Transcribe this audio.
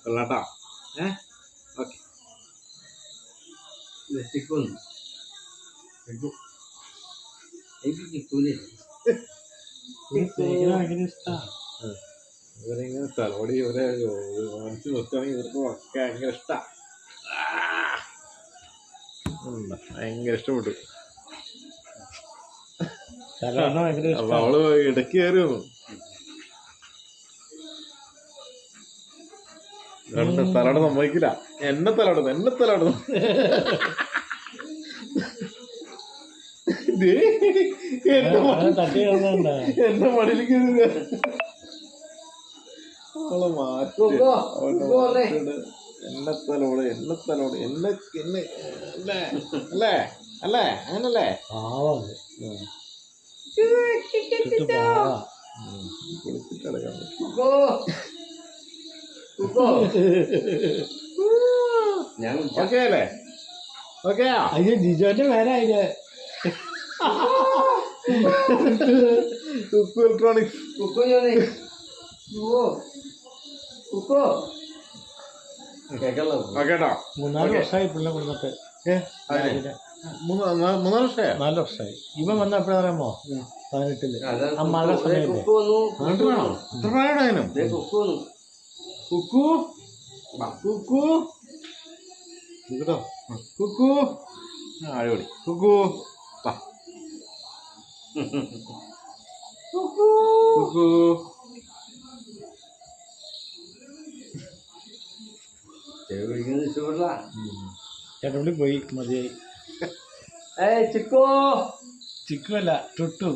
കൊള്ളാട്ടോ. Okay. ഇവരിങ്ങനെ തലോടി ഇവരെ മനസ്സിൽ നിർത്തുകയാണെങ്കിൽ ഇവർക്ക് ഒക്കെ ഭയങ്കര ഇഷ്ടമാണ്. ഭയങ്കര ഇഷ്ടപ്പെട്ടു. അപ്പൊ അവള് ഇടയ്ക്ക് കയറും. തലോട് സമ്മതിക്കില്ല. എന്നെ തലോടുന്നു. എന്റെ മടിയിലേക്ക് അവളെ മാറ്റും. എന്നെ തലോട് എന്നെ അല്ലേ അല്ലേ അങ്ങനല്ലേ? കുളിച്ചിട്ടടക്കാം. ഓക്കെ അല്ലേ? ഓക്കെയാ? അയ്യോ ജിജോന്റെ പേരായില്ലേ? കുക്കു ഇലക്ട്രോണിക്സ്. ഓക്കേട്ടോ. 3-4 വർഷമായി പിള്ളേ കൊടുത്തിട്ട്. 3 വർഷമായോ? 4 വർഷമായി. ഇവൻ വന്ന എപ്പോഴാ അറിയാമോ? 18 ആ മഴ സമയത്ത്. എത്ര പ്രായമാണോ? കുക്കു കേട്ടോ. കുക്കു അടിപൊളി. കുക്കു കുക്കു ചേട്ടൻ പോയി മതിയായി. ചിക്കു അല്ല ടുട്ടു.